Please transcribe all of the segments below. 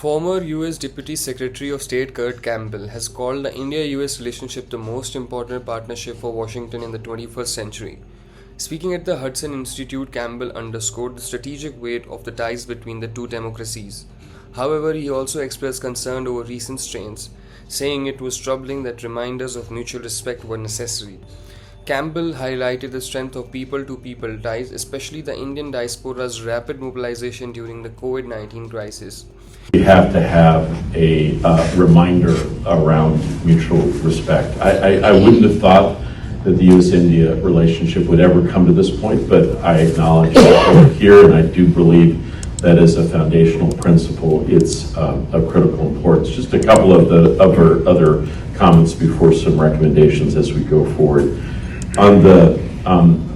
Former US Deputy Secretary of State Kurt Campbell has called the India-US relationship the most important partnership for Washington in the 21st century. Speaking at the Hudson Institute, Campbell underscored the strategic weight of the ties between the two democracies. However, he also expressed concern over recent strains, saying it was troubling that reminders of mutual respect were necessary. Campbell highlighted the strength of people-to-people ties, especially the Indian diaspora's rapid mobilization during the COVID-19 crisis. We have to have a reminder around mutual respect. I wouldn't have thought that the U.S.-India relationship would ever come to this point, but I acknowledge that we're here, and I do believe that as a foundational principle, it's of critical importance. Just a couple of the other comments before some recommendations as we go forward. On the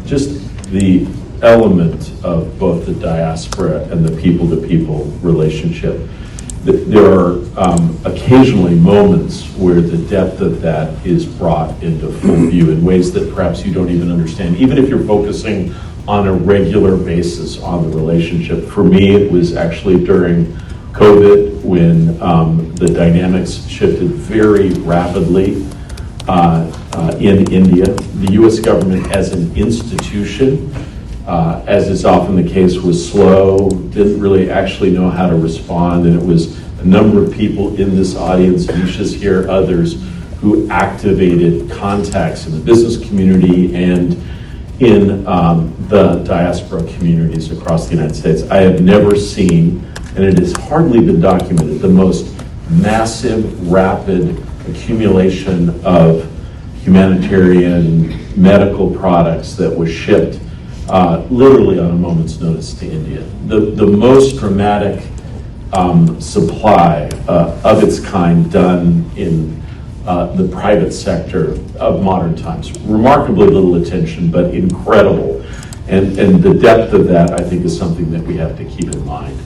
just the element of both the diaspora and the people-to-people relationship, there are occasionally moments where the depth of that is brought into full view in ways that perhaps you don't even understand, even if you're focusing on a regular basis on the relationship. For me, it was actually during COVID when the dynamics shifted very rapidly in India. The U.S. government as an institution, as is often the case, was slow, didn't really actually know how to respond, and it was a number of people in this audience, Nisha's here, others, who activated contacts in the business community and in the diaspora communities across the United States. I have never seen, and it has hardly been documented, the most massive, rapid accumulation of humanitarian medical products that was shipped literally on a moment's notice to India. The most dramatic supply of its kind done in the private sector of modern times. Remarkably little attention, but incredible. And the depth of that, I think, is something that we have to keep in mind.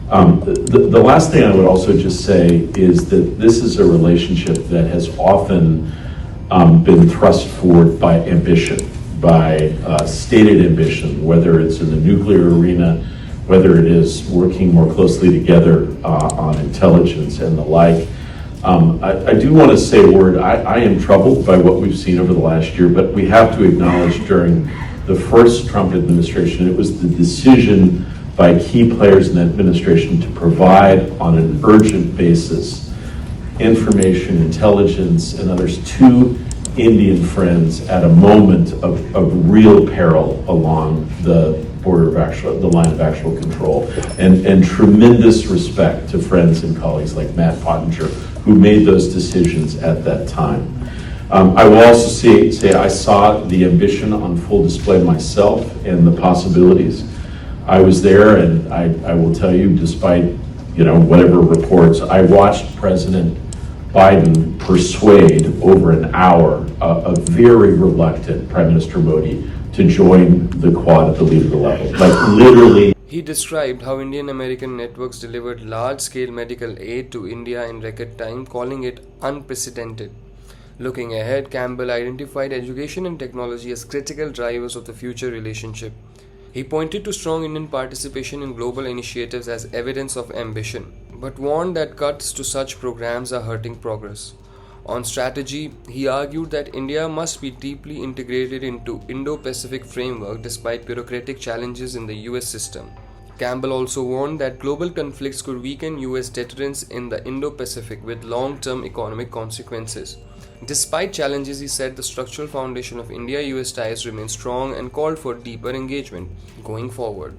The last thing I would also just say is that this is a relationship that has often been thrust forward by ambition, by stated ambition, whether it's in the nuclear arena, whether it is working more closely together on intelligence and the like. I do want to say a word. I am troubled by what we've seen over the last year, but we have to acknowledge during the first Trump administration, it was the decision by key players in the administration to provide on an urgent basis information, intelligence, and others to Indian friends at a moment of real peril along the border of the line of actual control, and tremendous respect to friends and colleagues like Matt Pottinger, who made those decisions at that time. I will also say I saw the ambition on full display myself and the possibilities. I was there, and I will tell you, despite whatever reports, I watched President Biden persuade over an hour a very reluctant Prime Minister Modi to join the Quad at the leader level. Like literally. He described how Indian-American networks delivered large-scale medical aid to India in record time, calling it unprecedented. Looking ahead, Campbell identified education and technology as critical drivers of the future relationship. He pointed to strong Indian participation in global initiatives as evidence of ambition, but warned that cuts to such programs are hurting progress. On strategy, he argued that India must be deeply integrated into Indo-Pacific framework despite bureaucratic challenges in the US system. Campbell also warned that global conflicts could weaken US deterrence in the Indo-Pacific with long-term economic consequences. Despite challenges, he said the structural foundation of India-US ties remains strong and called for deeper engagement going forward.